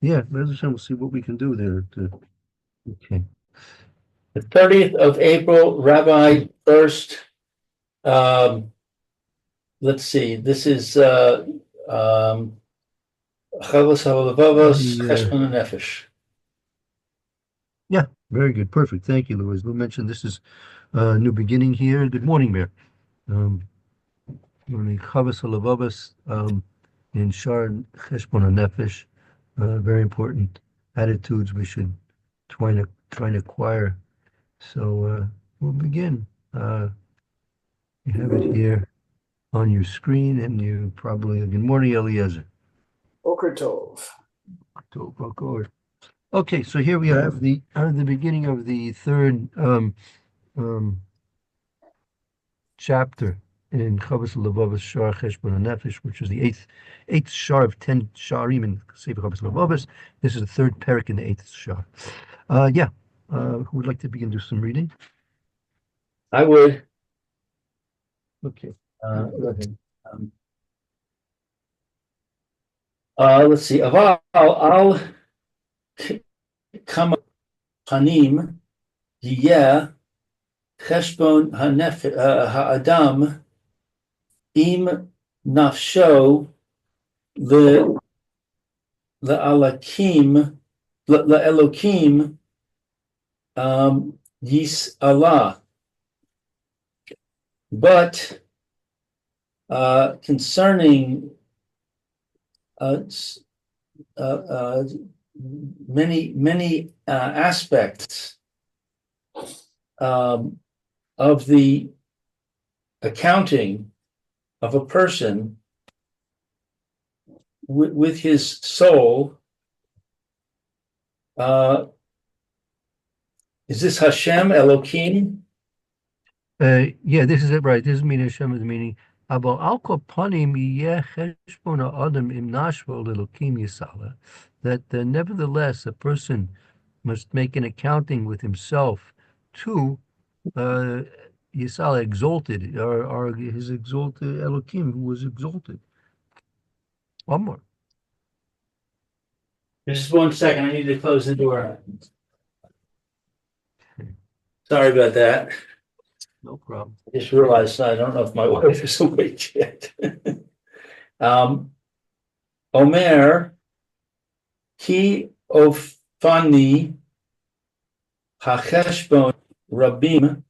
Yeah, we'll see what we can do there. Okay. The 30th of April, Rabbi Furst. Um, let's see. This is Havos, Halavavos, I, Heshbon, Hanefesh. yeah, very good. Perfect. Thank you, Louis. Lou mentioned this is a new beginning here. Good morning, Mayor. Um, morning, Havos Halavavos, in Shar Heshbon Hanefesh. Very important attitudes we should try to acquire. So we'll begin. You have it here on your screen, and you probably good morning, Eliezer. Boker Tov. Okay, so here we have the beginning of the third um, chapter in Chavos Levavos Shar Cheshbon Nefesh, which is the eighth shar of 10 sharim in Sefer Chavos Levavos. This is the third parak in the eighth shar. Yeah, who would like to begin to do some reading? I would. Okay, go Let's, ahead. um, let's see. Aval al kama panim yeh cheshbon ha'adam im nafsho le le'alakim le'elokim yis Allah. But concerning uh, uh, many aspects of the accounting of a person with his soul. Is this Hashem Elohim? Yeah, this is it, right? This is meaning Hashem is meaning. Aber al kol panim yeh cheshbon ha'adam im nashvo lelokim yisala. That nevertheless a person must make an accounting with himself to uh, Yisala exalted, or his exalted Elohim who was exalted. One more. Just 1 second. I need to close the door. Sorry about that. No problem. I just realized I don't know if my wife is awake yet. Omer ki ofani hacheshbon rabim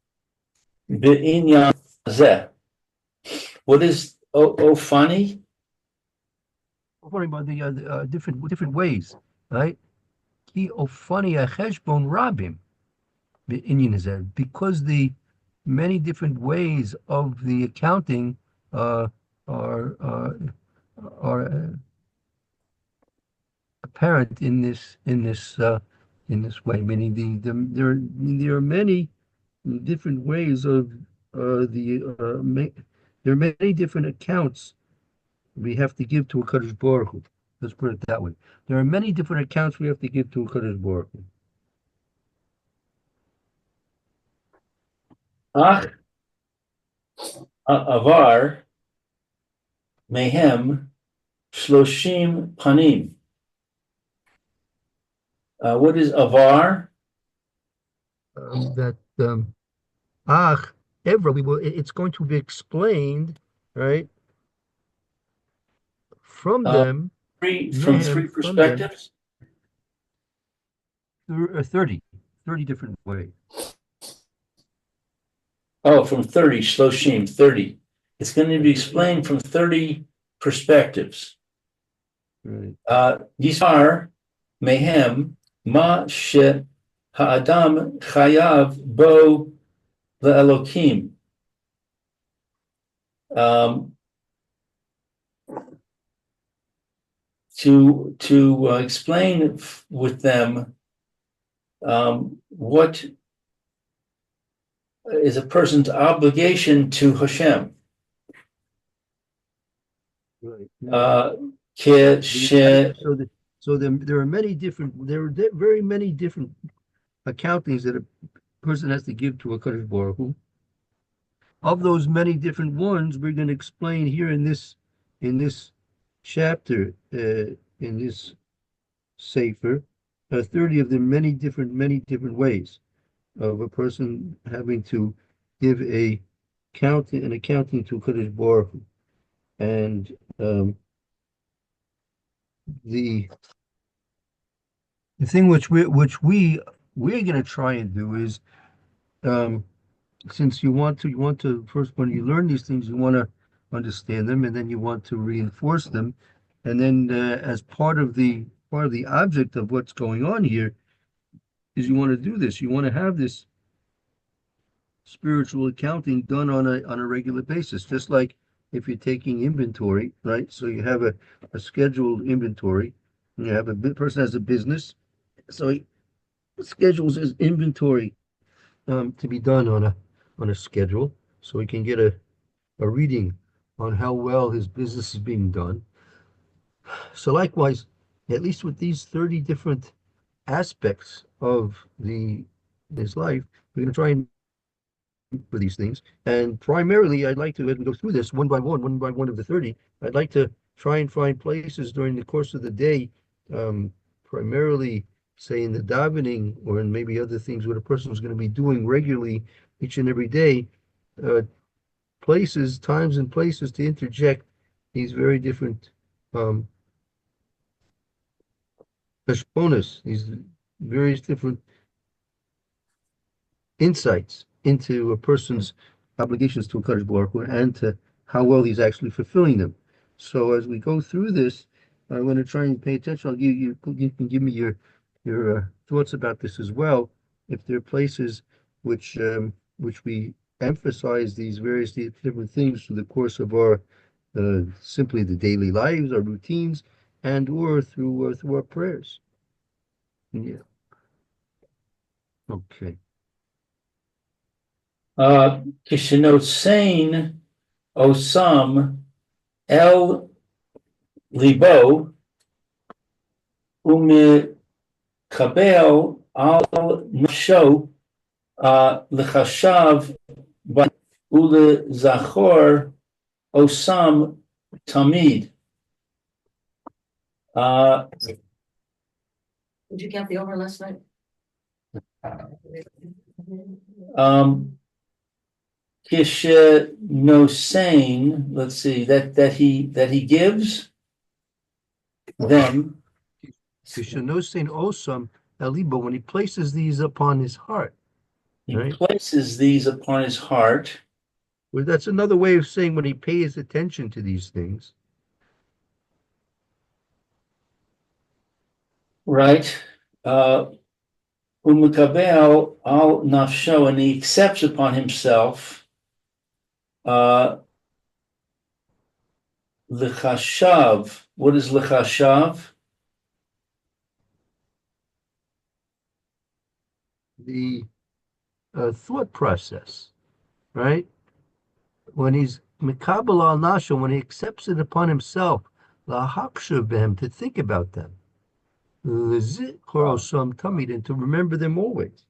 be'inyan zeh. What is ofani? We're worrying about the different ways, right? Ki ofani acheshbon rabim be'inyan hazeh, because the many different ways of the accounting are apparent in this way. Meaning there are many different ways of there are many different accounts we have to give to a Kadosh Baruch Hu. Let's put it that way. There are many different accounts we have to give to a Kadosh Baruch Hu. Ach avar mehem shloshim panim. What is avar? That Ach Evra, it's going to be explained, right? From Uh, them, from Mehem, three from them, perspectives. 30 different ways. Oh, from 30, Shloshim, 30. It's going to be explained from 30 perspectives. Right. Yisar mehem ma she ha'adam chayav bo le'elokim. To explain with them what is a person's obligation to Hashem. Right. There are many different. Very many different accountings that a person has to give to a Kadosh Baruch Hu. Of those many different ones, we're going to explain here in this chapter, in this sefer, 30 of them many different ways of a person having to give an accounting to Kadosh Baruch Hu. And the the thing we're going to try and do is, um, since you want to first, when you learn these things, you want to understand them, and then you want to reinforce them, and then as part of the object of what's going on here is you want to do this. You want to have this spiritual accounting done on a regular basis, just like if you're taking inventory, right? So you have a scheduled inventory. And you have person has a business, so he schedules his inventory to be done on a schedule, so he can get a reading on how well his business is being done. So likewise, at least with these 30 different aspects of the his life, we're going to try and for these things. And primarily, I'd like to, as we go through this one by one of the 30, I'd like to try and find places during the course of the day, primarily, say, in the davening or in maybe other things what a person is going to be doing regularly each and every day, uh, times and places to interject these very different um, heshbonos, these various different insights into a person's obligations to Kadosh Baruch Hu and to how well he's actually fulfilling them. So as we go through this, I'm going to try and pay attention. You can give me your thoughts about this as well. If there are places which we emphasize these various different things through the course of our simply the daily lives, our routines, and or through our prayers. Yeah. Okay. Kishenotsein osam el libo umekabel al nafsho lechashav ulezachor osam tamid. Did you count the over last night? Kishenotsein, let's see, that he gives them. Kishenotsein osam elibo, when he places these upon his heart. He Right. places these upon his heart. Well, that's another way of saying when he pays attention to these things. Right. Umekabel al nafsho, and he accepts upon himself lechashav. What is lechashav? The thought process, right? When he's mikabel al nasho, when he accepts it upon himself, lahapshu b'hem, to think about them, lezikor osam tamid, and to remember them always,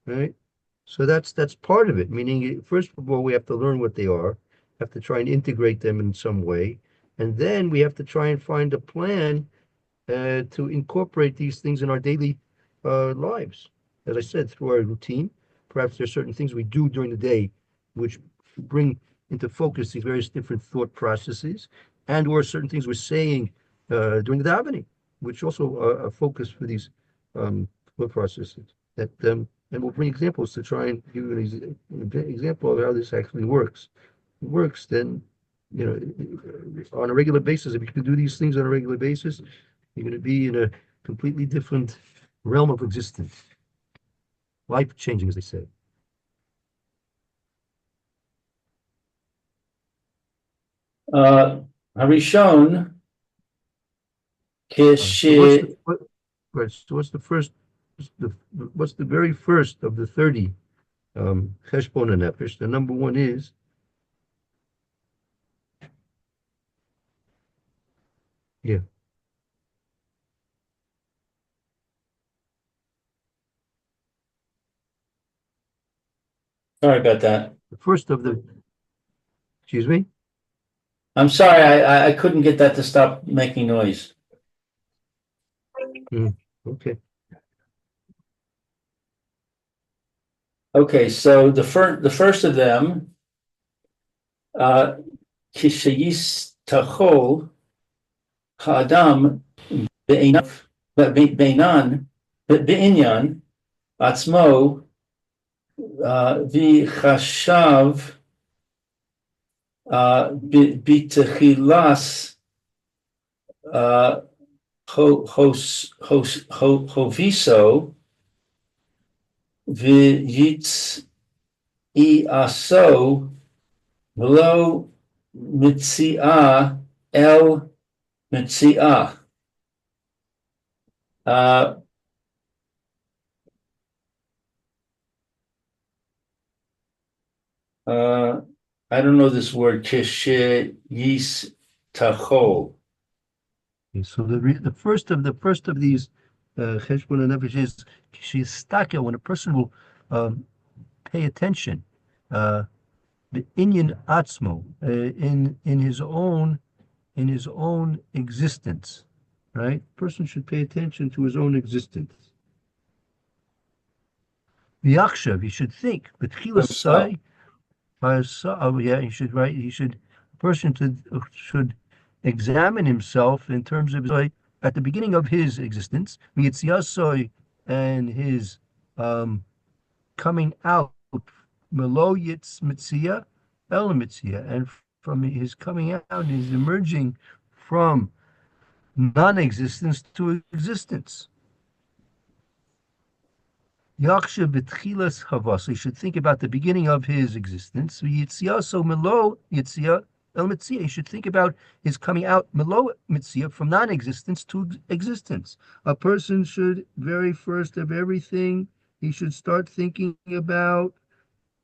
right? So that's part of it. Meaning, first of all, we have to learn what they are, have to try and integrate them in some way, and then we have to try and find a plan to incorporate these things in our daily lives. As I said, through our routine, perhaps there are certain things we do during the day which bring into focus these various different thought processes, and or certain things we're saying during the davening, which also are focus for these thought processes. And we'll bring examples to try and give you an example of how this actually works. It works, then, on a regular basis, if you can do these things on a regular basis, you're going to be in a completely different realm of existence. Life changing, as they say. Harishon So what's the first? What's the very first of the 30 Heshbon and Hanefesh? The number one is Sorry about that. the first of the. Excuse me. I'm sorry, I couldn't get that to stop making noise. Okay. Okay, so the first of them, Kishayis Tachol Ha'adam Beinan Be'inyan Atzmo V'chashav B'techilas Hoviso V'yitz Iaso V'lo Mitziah El Mitziah. I don't know this word, Kishayis Tachol. Okay, so the first of these Heshbon and Hanefesh is Shistaka, when a person will pay attention, the inyan atzmo, in his own existence, right? Person should pay attention to his own existence. V'yakshav, he should think. B'tchilas sai, yeah, he should write. A person should examine himself in terms of at the beginning of his existence, Yitzyasoy, and his coming out, Melo Yitz Mitzia, El Mitzia, and from his coming out, his emerging from non-existence to existence. Yaksha betchilas havos. He should think about the beginning of his existence. Yitzia, so melo yitzia el mitzia. He should think about his coming out melo mitzia, from non-existence to existence. A person should, very first of everything, he should start thinking about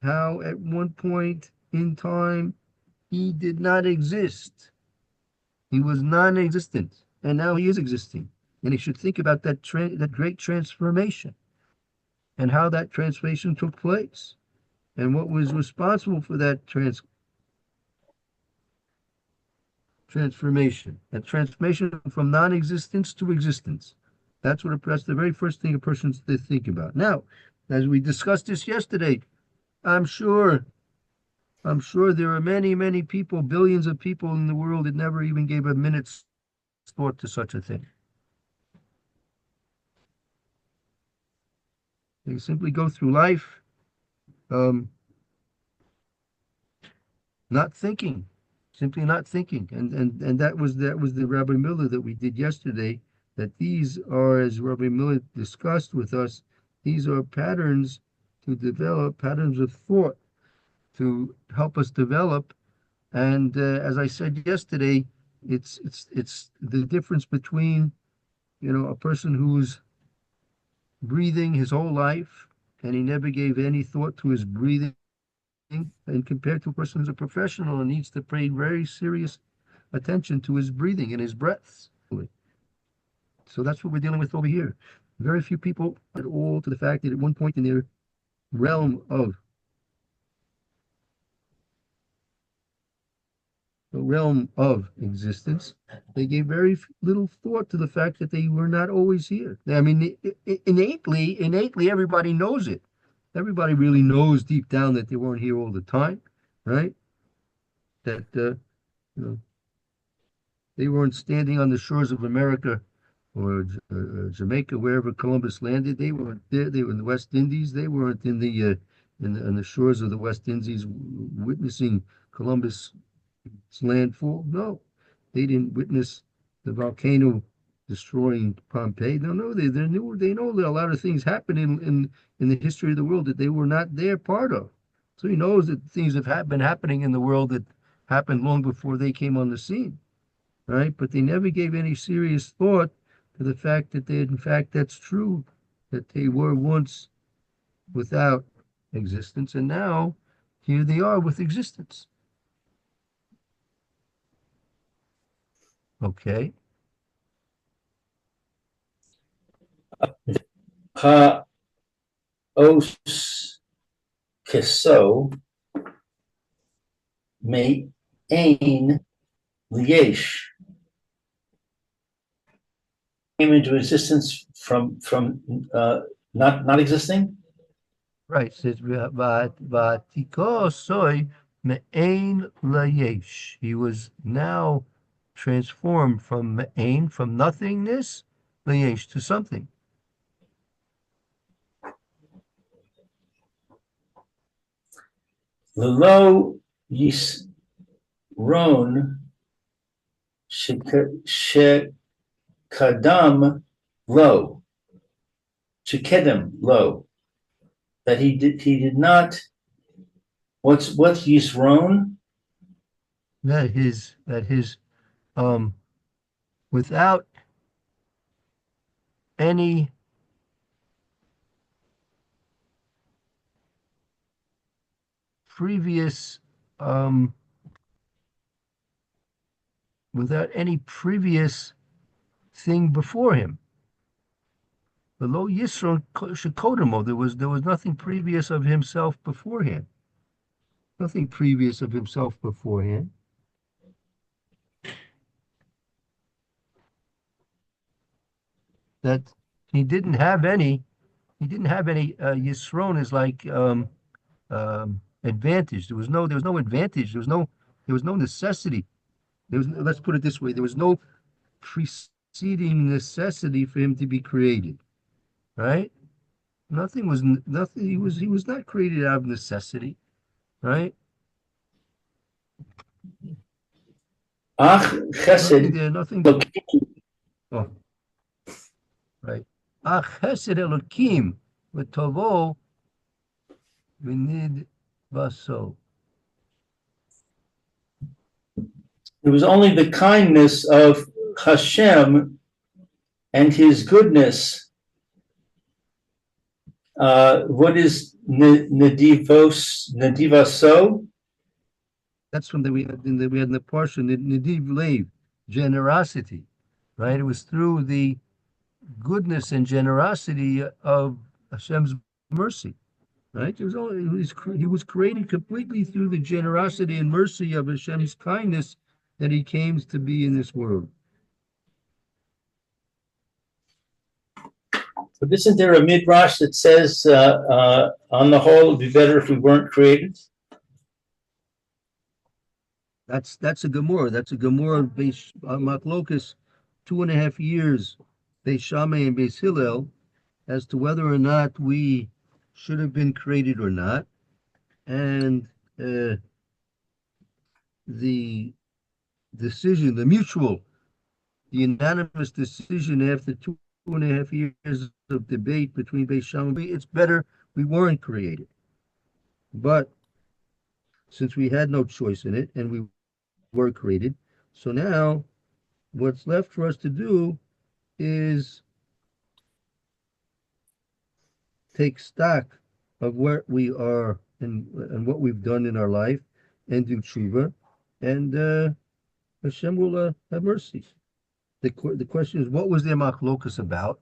how at one point in time he did not exist. He was non-existent, and now he is existing. And he should think about that great transformation, and how that transformation took place, and what was responsible for that transformation from non-existence to existence. That's the very first thing a person's to think about. Now, as we discussed this yesterday, I'm sure there are many people, billions of people in the world, that never even gave a minute's thought to such a thing. They simply go through life not thinking, simply not thinking. And that was the Rabbi Miller that we did yesterday, that these are, as Rabbi Miller discussed with us, these are patterns to develop, patterns of thought to help us develop. And as I said yesterday, it's the difference between, a person who's breathing his whole life and he never gave any thought to his breathing, and compared to a person who's a professional and needs to pay very serious attention to his breathing and his breaths. So that's what we're dealing with over here. Very few people at all to the fact that at one point in their realm of existence, they gave very little thought to the fact that they were not always here. I mean, innately, everybody knows it. Everybody really knows deep down that they weren't here all the time, right? That they weren't standing on the shores of America or Jamaica, wherever Columbus landed. They weren't there. They were in the West Indies. They weren't in the shores of the West Indies witnessing Columbus landfall. No, they didn't witness the volcano destroying Pompeii. No, they know that a lot of things happened in the history of the world that they were not there part of. So he knows that things have been happening in the world that happened long before they came on the scene, right? But they never gave any serious thought to the fact that in fact, that's true, that they were once without existence, and now here they are with existence. Okay. Os keso me ein liesh. came into existence from not existing? Right, it says Vatiko soy me'ain layesh. He was now transformed from me'ain, from nothingness, layesh, to something. Lelo Yisron Shekadam Lo. Shekedem Lo. That he did not. What's Yisron? That his um without any previous um without any previous thing before him. Below Yisro Shekodimo, there was nothing previous of himself beforehand. Nothing previous of himself beforehand. That he didn't have any. He didn't have any. Yisron is like advantage. There was no advantage. There was no necessity. Let's put it this way. There was no preceding necessity for him to be created. Right? Nothing. He was not created out of necessity. Right? Ach Nothing Chesed there. Nothing. Elokim. Oh, right. Ach Chesed Elokim v'tovo v'nid baso. It was only the kindness of Hashem and his goodness. What is Nedivaso? That's when we had in the portion Nediv Lev, generosity, right? It was through the goodness and generosity of Hashem's mercy, right? It was only he was created completely through the generosity and mercy of Hashem's kindness that he came to be in this world. But isn't there a midrash that says, on the whole, it'd be better if we weren't created? That's a Gemara. That's a Gemara based on Machlokas, 2.5 years, Beis Shammai and Beis Hillel, as to whether or not we should have been created or not. And the decision, the unanimous decision after 2.5 years of debate between Beis Shammai, it's better we weren't created. But since we had no choice in it and we were created, so now what's left for us to do is take stock of where we are and what we've done in our life and do tshuva, and Hashem will have mercy. The question is, what was their machlokus about?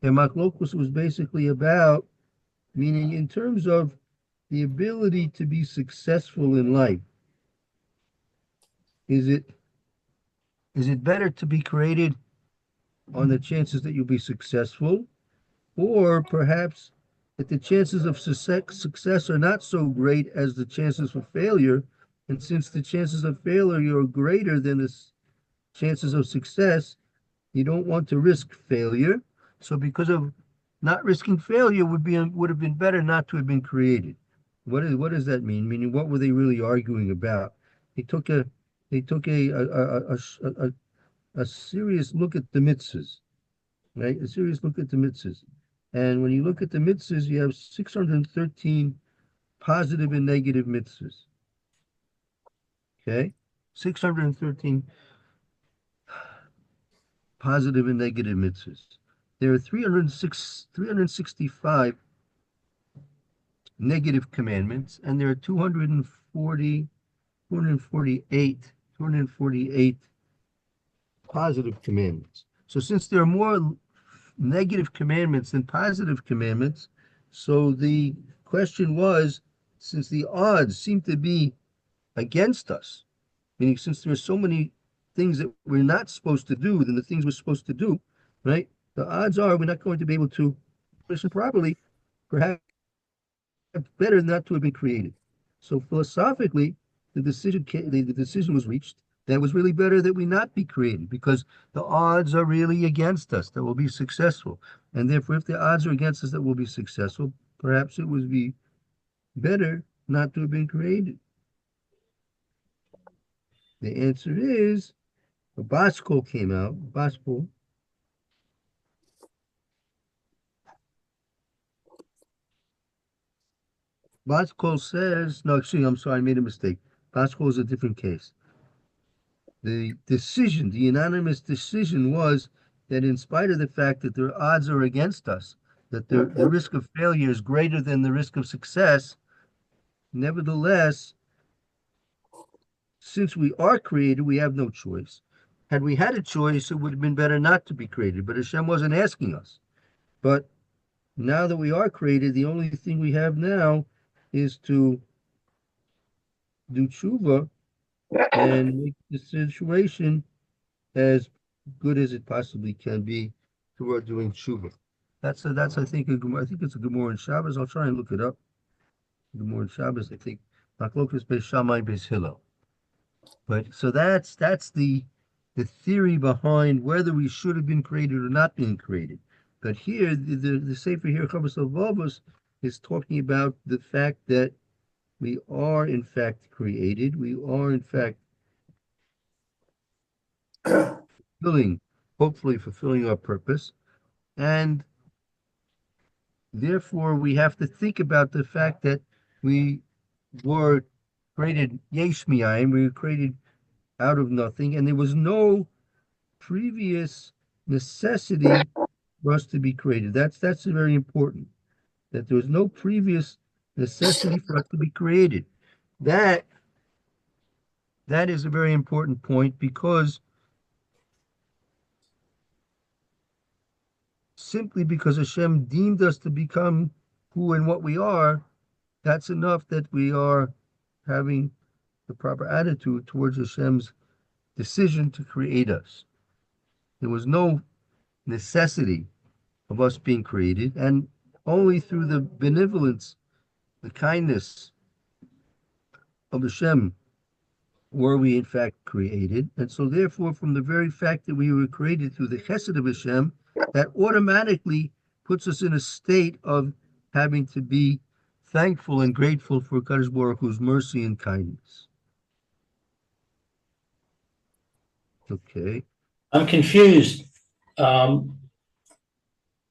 Their machlokus was basically about, meaning in terms of the ability to be successful in life. Is it better to be created on the chances that you'll be successful, or perhaps that the chances of success are not so great as the chances for failure, and since the chances of failure are greater than the chances of success, you don't want to risk failure. So because of not risking failure would have been better not to have been created. What does that mean? Meaning, what were they really arguing about? They took a serious look at the mitzvahs, right? A serious look at the mitzvahs. And when you look at the mitzvahs, you have 613 positive and negative mitzvahs. Okay? 613 positive and negative mitzvahs. There are 365 negative commandments, and there are 248 positive commandments. So since there are more negative commandments than positive commandments, so the question was, since the odds seem to be against us, meaning since there are so many things that we're not supposed to do than the things we're supposed to do, right? The odds are we're not going to be able to listen properly, perhaps better not to have been created. So philosophically, the decision was reached that it was really better that we not be created because the odds are really against us that we'll be successful. And therefore, if the odds are against us that we'll be successful, perhaps it would be better not to have been created. The answer is a Bosco came out. Bosco says, no, excuse me, I'm sorry, I made a mistake. Bosco is a different case. The decision, the unanimous decision was that in spite of the fact that the odds are against us, that the risk of failure is greater than the risk of success, nevertheless, since we are created, we have no choice. Had we had a choice, it would have been better not to be created, but Hashem wasn't asking us. But now that we are created, the only thing we have now is to do tshuva and make the situation as good as it possibly can be toward doing tshuva. That's I think I think it's a Gemara in Shabbos. I'll try and look it up. Gemara in Shabbos, I think Machlokas Beis Shammai Beis Hillel. But so that's the theory behind whether we should have been created or not been created. But here the Sefer here Halavavos is talking about the fact that we are in fact created. We are in fact hopefully fulfilling our purpose. And therefore, we have to think about the fact that we were created yesh mi'ayin, we were created out of nothing, and there was no previous necessity for us to be created. That's very important. That there was no previous necessity for us to be created. That is a very important point because simply because Hashem deemed us to become who and what we are, that's enough that we are having the proper attitude towards Hashem's decision to create us. There was no necessity of us being created, and only through the benevolence, the kindness of Hashem were we in fact created. And so therefore, from the very fact that we were created through the chesed of Hashem, that automatically puts us in a state of having to be thankful and grateful for Kadosh Baruch Hu's mercy and kindness. Okay. I'm confused by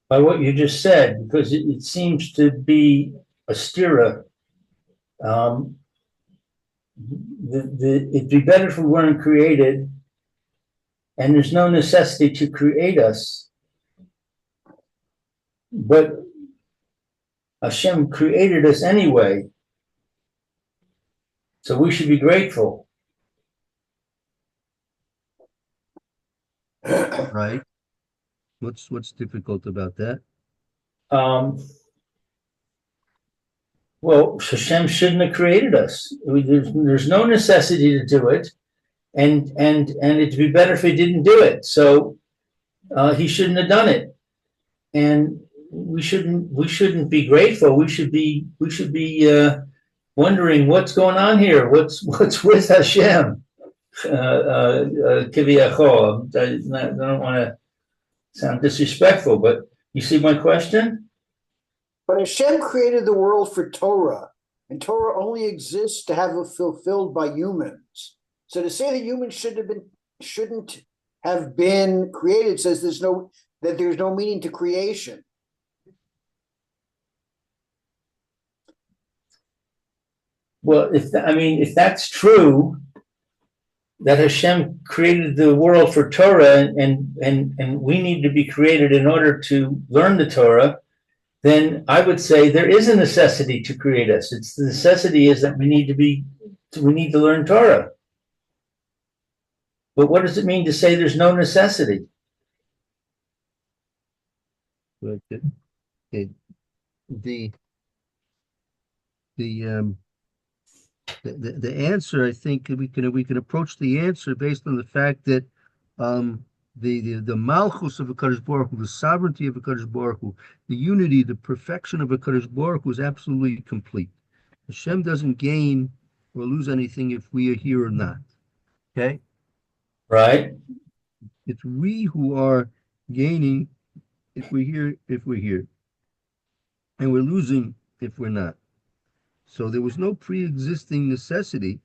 what you just said because it seems to be a stira. It'd be better if we weren't created, and there's no necessity to create us. But Hashem created us anyway, so we should be grateful. Right. What's difficult about that? Well, Hashem shouldn't have created us. There's no necessity to do it, and it'd be better if he didn't do it. So he shouldn't have done it, and we shouldn't be grateful. We should be wondering what's going on here. What's with Hashem? Kiviyachol. I don't want to sound disrespectful, but you see my question? But Hashem created the world for Torah, and Torah only exists to have it fulfilled by humans. So to say that humans shouldn't have been created says there's no meaning to creation. Well, if that's true, that Hashem created the world for Torah, and we need to be created in order to learn the Torah, then I would say there is a necessity to create us. It's the necessity is that we need to learn Torah. But what does it mean to say there's no necessity? But the answer, I think we can approach the answer based on the fact that the malchus of HaKadosh Baruch Hu, the sovereignty of HaKadosh Baruch Hu, the unity, the perfection of HaKadosh Baruch Hu is absolutely complete. Hashem doesn't gain or lose anything if we are here or not. Okay? Right? It's we who are gaining if we're here. And we're losing if we're not. So there was no pre-existing necessity.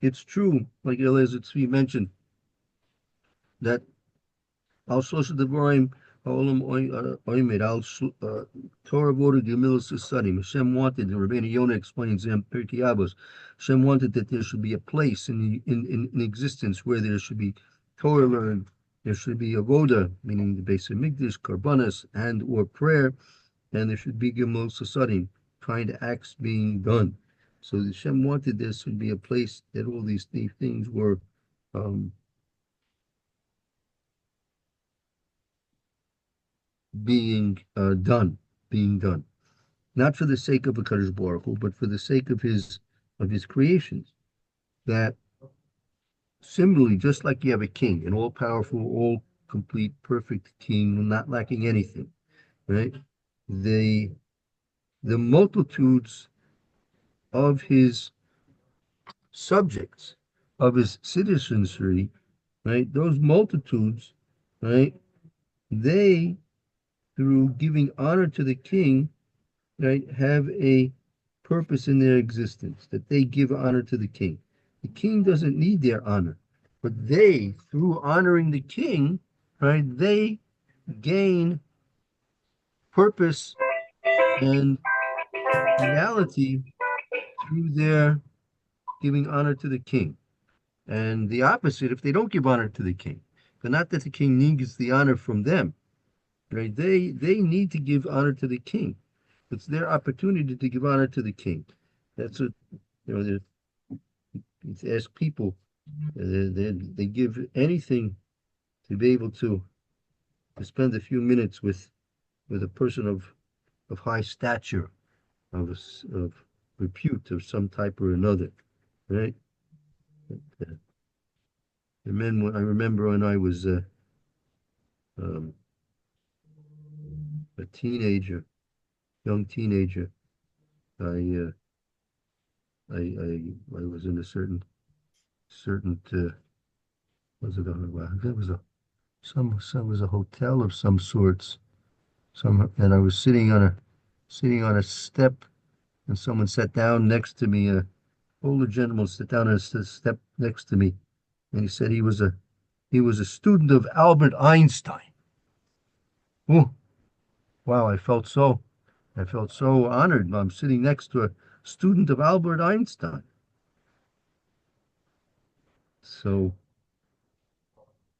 It's true, like Eliezer Tzvi mentioned, that al shlosh devarim ha'olam oimed al Torah voted Gemilas Sadim. Hashem wanted, and Rabbeinu Yonah explains in Pirkei Havos, Hashem wanted that there should be a place in existence where there should be Torah learned, there should be avoda, meaning the base of Mikdash, karbanas, and or prayer, and there should be Gemilas Sadim, kind acts being done. So Hashem wanted there should be a place that all these things were being done, not for the sake of HaKadosh Baruch Hu, but for the sake of his creations. That similarly, just like you have a king, an all-powerful, all-complete, perfect king, not lacking anything, right? The multitudes of his subjects, of his citizenry, right? Those multitudes, right? They, through giving honor to the king, right, have a purpose in their existence, that they give honor to the king. The king doesn't need their honor, but they, through honoring the king, right, they gain purpose and reality through their giving honor to the king. And the opposite, if they don't give honor to the king, but not that the king needs the honor from them, right? They need to give honor to the king. It's their opportunity to give honor to the king. That's what, you ask people, they give anything to be able to spend a few minutes with a person of high stature, of repute of some type or another, right? I remember when I was a teenager, young teenager, I was in a certain was it was a hotel of some sorts, and I was sitting on a step, and someone sat down next to me. A older gentleman sat down on a step next to me, and he said he was a student of Albert Einstein. Oh, wow! I felt so honored. I'm sitting next to a student of Albert Einstein. So,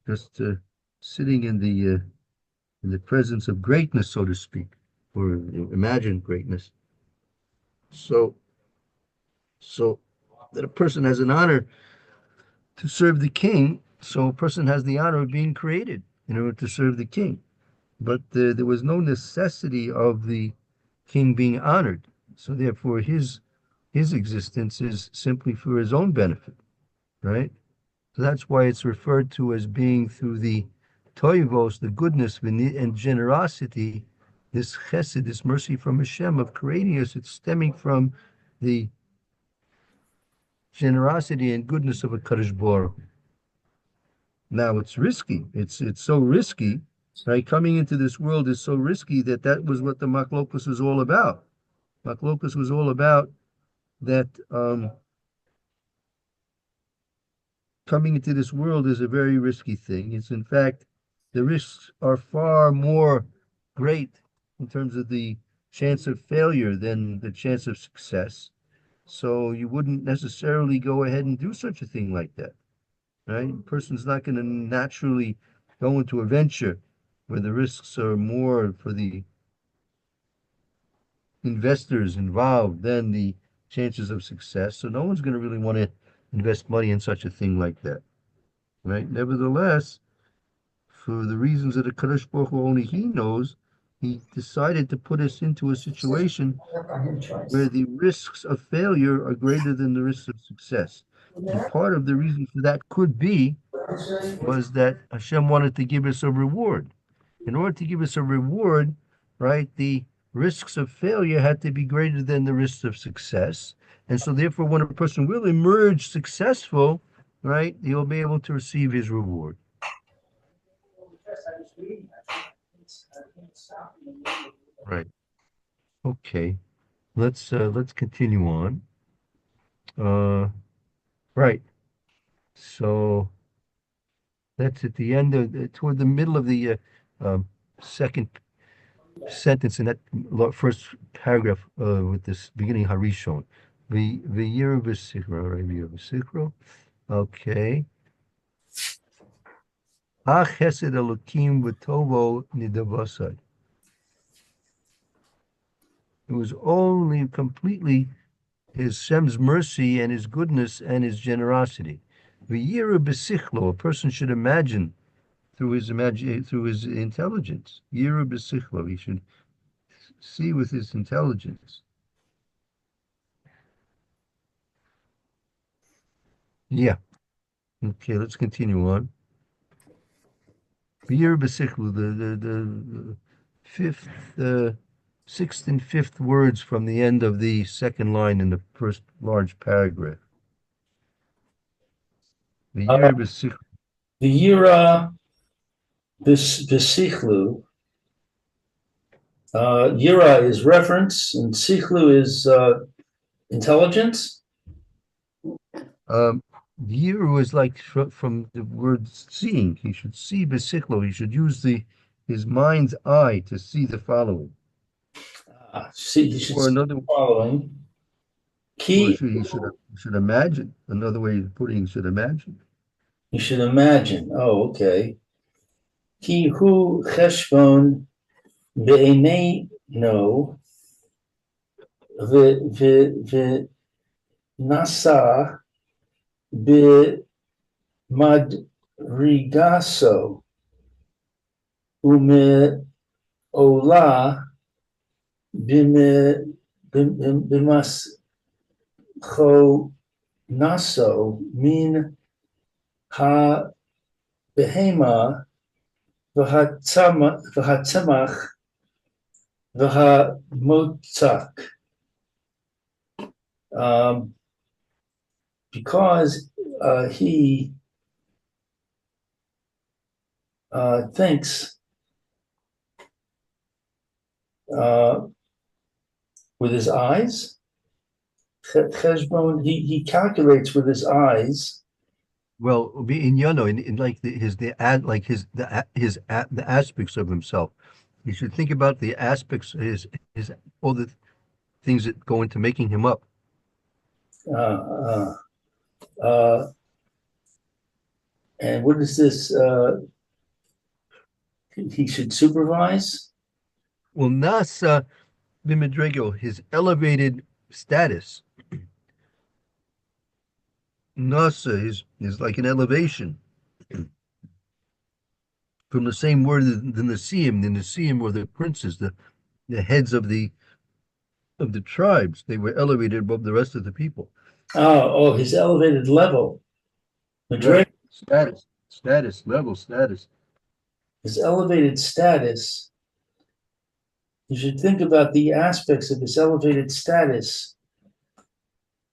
just sitting in the presence of greatness, so to speak, or imagined greatness. So that a person has an honor to serve the king. So a person has the honor of being created in order to serve the king. But there was no necessity of the king being honored. So therefore, his existence is simply for his own benefit, right? So that's why it's referred to as being through the toivos, the goodness and generosity, this chesed, this mercy from Hashem of creating us. It's stemming from the generosity and goodness of a Kadosh Baruch. Now it's risky. It's so risky, right? Coming into this world is so risky that was what the Machlokus was all about. Machlokus was all about that coming into this world is a very risky thing. It's in fact, the risks are far more great in terms of the chance of failure than the chance of success. So you wouldn't necessarily go ahead and do such a thing like that, right? A person's not going to naturally go into a venture where the risks are more for the investors involved than the chances of success. So no one's going to really want to invest money in such a thing like that, right? Nevertheless, for the reasons that the Kadosh Baruch Hu only He knows, He decided to put us into a situation where the risks of failure are greater than the risks of success. And part of the reason for that could be was that Hashem wanted to give us a reward. In order to give us a reward, right, the risks of failure had to be greater than the risks of success. And so therefore, when a person will emerge successful, right, he'll be able to receive his reward. Right. Okay. Let's continue on. Right. So that's at the end of toward the middle of the second sentence in that first paragraph with this beginning Harishon. The year of V'sikro, right? The year of V'sikro. Okay. Ha chesed elokim v'tovo nidavasad. It was only completely his Shem's mercy and his goodness and his generosity. V'yira b'sichlo, a person should imagine through his intelligence. Yira b'sichlo, he should see with his intelligence. Yeah. Okay, let's continue on. V'yira b'sichlo, the fifth, sixth and fifth words from the end of the second line in the first large paragraph. V'yira b'sichlo. The Yira B'sichlu. Yira is reference, and Sichlu is intelligence. Yiru is like from the word seeing. He should see b'sichlo. He should use his mind's eye to see the following. See, you should Or see another, the following. or Key, he should imagine. Another way of putting it, should imagine. you should imagine. Oh, okay. Ki hu Heshbon be'enei no v'nasa b'madrigaso u'me'ola b'mascho naso min ha behema v'hatzamach v'hamotzak. Because he thinks with his eyes. Heshbon, he calculates with his eyes. Well, in like the aspects of himself. You should think about the aspects, his all the things that go into making him up. And what is this? He should supervise. Well, Nasa Bimedrego, his elevated status. Nasa is like an elevation. From the same word, the Nasiim were the princes, the heads of the tribes. They were elevated above the rest of the people. Oh, his elevated level. Right. Status, level, status. His elevated status. You should think about the aspects of his elevated status.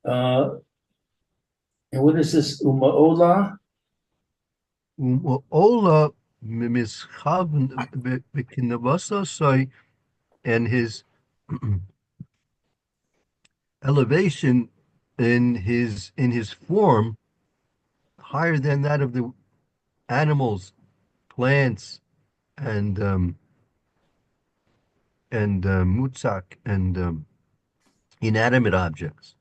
And what is this? Umaola? Umaola mischav b'kinavasa and his elevation in his form higher than that of the animals, plants, and mutzak and inanimate objects.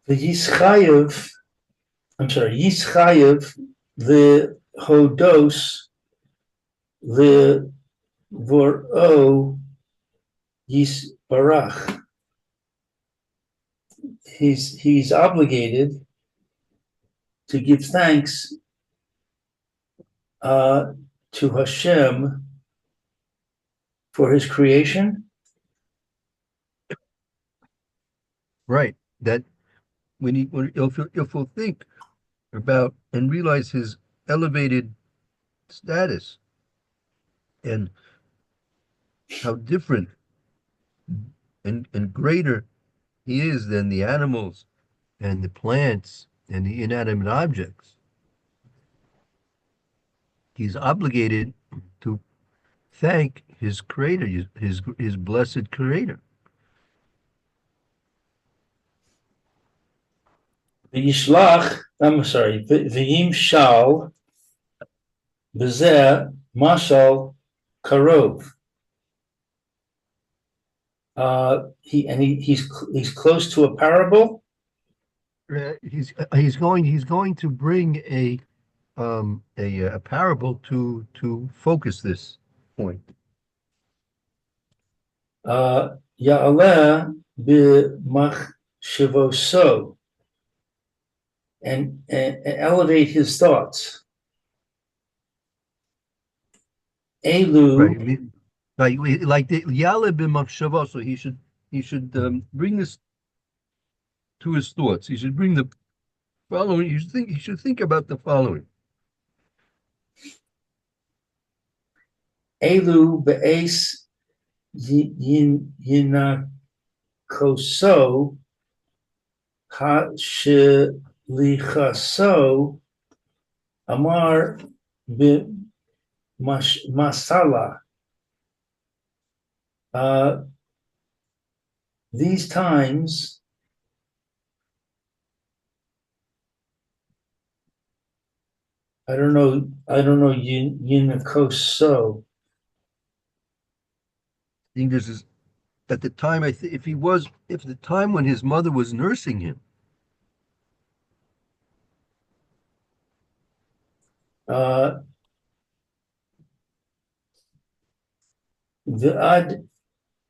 The Yischayev, the Hodos, the Voro Yisbarach. He's obligated to give thanks to Hashem for his creation. Right. That if we'll think about and realize his elevated status and how different and greater he is than the animals and the plants and the inanimate objects. He's obligated to thank his creator, his blessed creator. I'm sorry, V'yim shal b'zeh mashal karov. He's close to a parable. He's going to bring a parable to focus this point. Ya'aleh b'machshevoso, and elevate his thoughts. Elu, Like the Yale b'machshava, so he should bring this to his thoughts. He should bring the following. He should think about the following. Elu be'es yinakoso ha'shelichaso amar b'masala. These times I don't know Yinakoso. I think this is at the time. If the time when his mother was nursing him.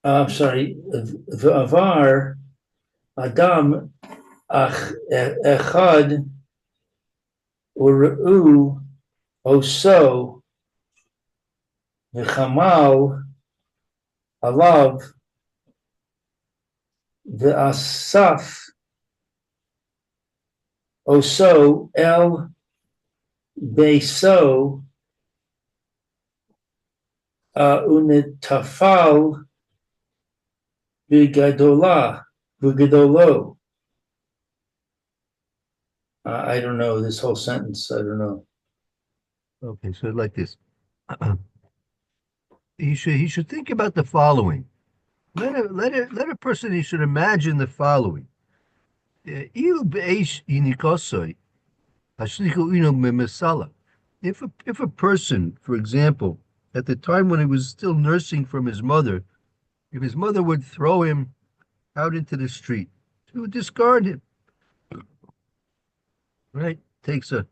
I'm sorry, the avar Adam echad ur'u oso v'chamal alav v'asaf oso el beiso unitafal v'gadolo. I don't know this whole sentence. I don't know. Okay, so like this. He should think about the following. Let a person, he should imagine the following. If a person, for example, at the time when he was still nursing from his mother, if his mother would throw him out into the street, she would discard him. Right? Takes a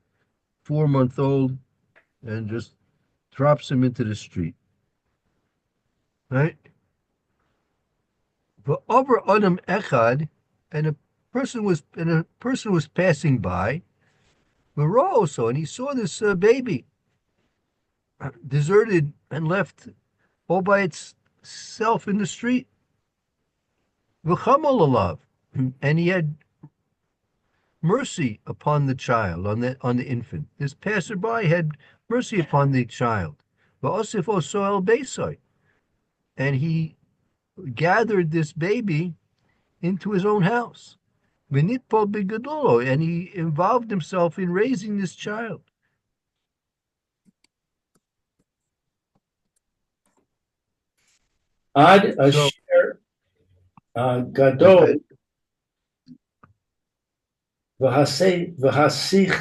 4-month-old and just drops him into the street. Right? But over Adam Echad, and a person was passing by, also, and he saw this baby deserted and left all by itself in the street. V'chamal alav, and he had mercy upon the child, on the infant. This passerby had mercy upon the child. V'osif oso el beisai, and he gathered this baby into his own house. V'nitpol b'gadolo, and he involved himself in raising this child. Ad asher gadol v'hasachil.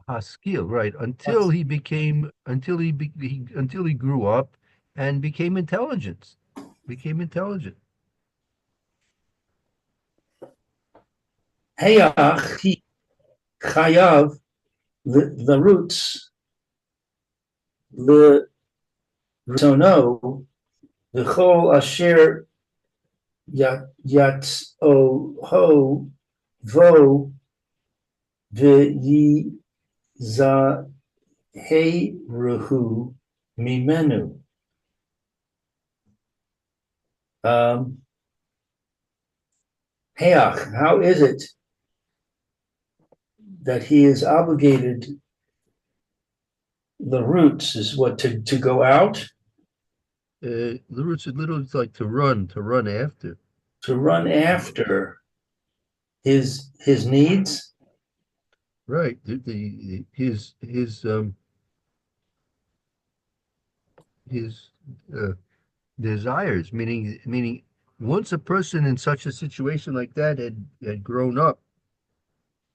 Haskil, right? Until he grew up and became intelligent. Hayach he chayav the roots the ritono the chol asher yat ho vo v'yizaheruhu mimenu. Heach, how is it that he is obligated? The roots is what to go out, The roots is literally like to run after. to run after his needs. Right. His desires, meaning once a person in such a situation like that had grown up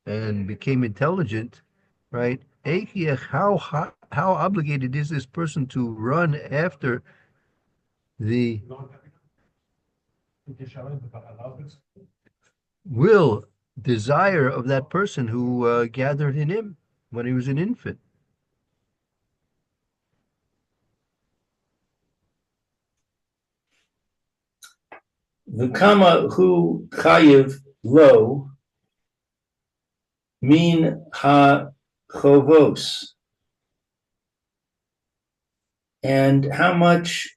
and became intelligent, right? How obligated is this person to run after the will, desire of that person who gathered in him when he was an infant? V'kama hu chayiv lo min ha-chovos. And how much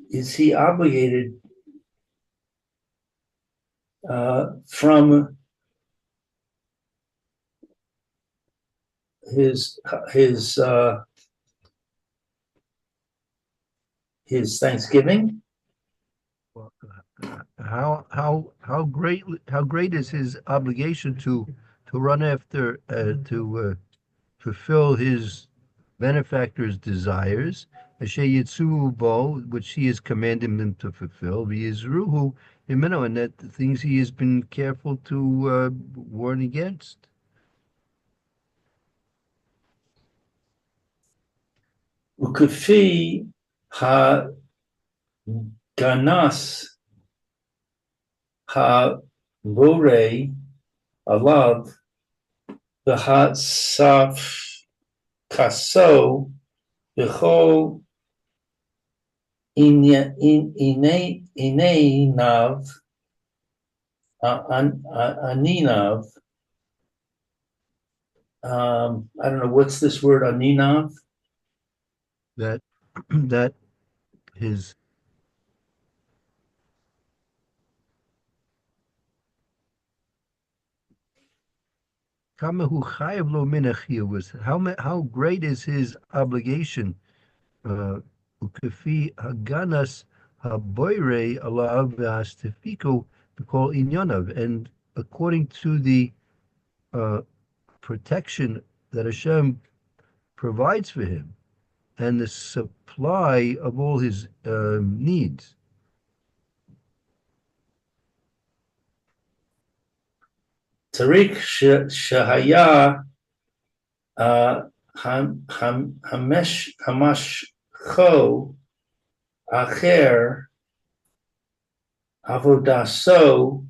is he obligated from his Thanksgiving? How great is his obligation to run after to fulfill his benefactor's desires, Asher Yitzu Bo, which he has commanded him to fulfill, V'Yizruhu Himeno, and that the things he has been careful to warn against. Ukefi ha-ganas ha-borei alav v'ha-saf kaso v'chol ineinav aninav. I don't know what's this word aninav. That that his Kamahu Chayav Lo Minachil was how great is his obligation, Ukefi Haganas Haboire Alav V'Astefiko B'Kol Inyonav, and according to the uh, protection that Hashem provides for him and the supply of all his needs. Tariq Shahaya Hamashcho Acher Avodaso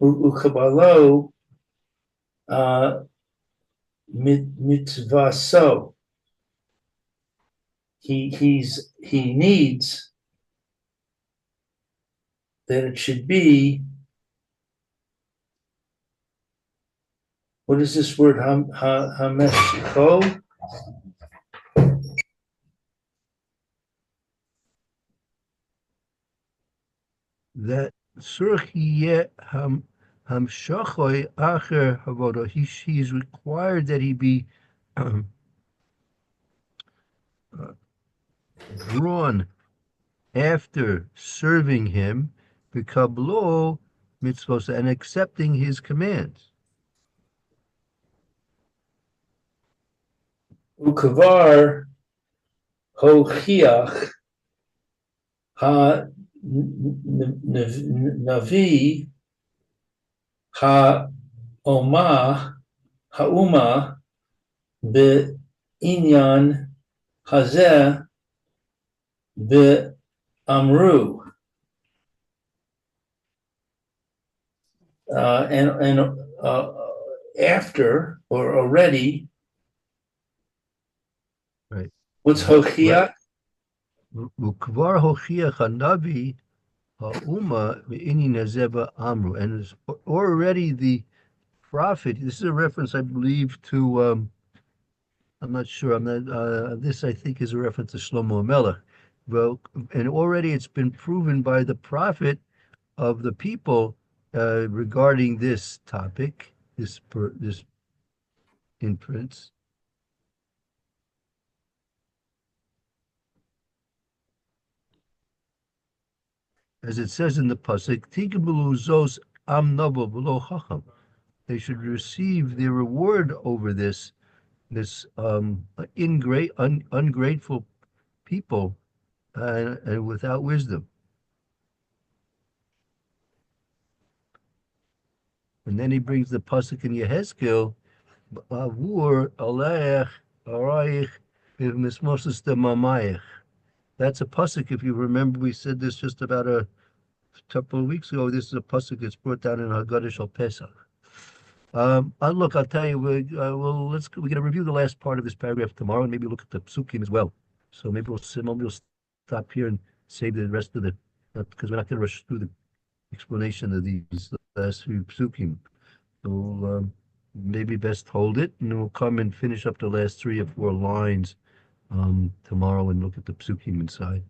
Ukabalo Mitzvaso. He needs that it should be, what is this word, hameshcho? That surchiyeh hamshachoi acher havodo. He is required that he be um, drawn after serving him, bekablo mitzvos, and accepting his commands. Ukavar hochiach ha navi ha hauma be inyan hazeh be amru. And after or already, Right. what's hochiach? Ukvar hochiach hanavi ha'uma ve'ini nazeba amru, and is already the prophet. This is a reference, I believe, to I'm not sure. I'm not. This I think is a reference to Shlomo Melech. Well, and already it's been proven by the prophet of the people regarding this topic, this inference. As it says in the pasuk, "Tigabulu zos am novo v'lo chacham." They should receive their reward over this ungrateful people and without wisdom. And then he brings the pasuk in Yehezkel, "Avur alech araich v'mismosas demamayich." That's a pasuk. If you remember, we said this just about a couple of weeks ago. This is a pasuk that's brought down in Haggadah Shal Pesach. Look, I'll tell you, we're going to review the last part of this paragraph tomorrow, and maybe look at the psukim as well. So maybe we'll stop here and save the rest of the because we're not going to rush through the explanation of these last few psukim. So maybe best hold it, and we'll come and finish up the last 3 or 4 lines tomorrow and look at the psukim inside.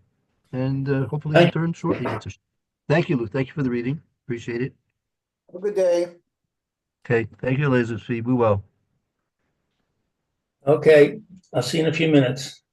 And hopefully Thank return shortly. Thank you, Luke. Thank you for the reading. Appreciate it. Have a good day. Okay. Thank you, Liz. Be well. Okay, I'll see you in a few minutes.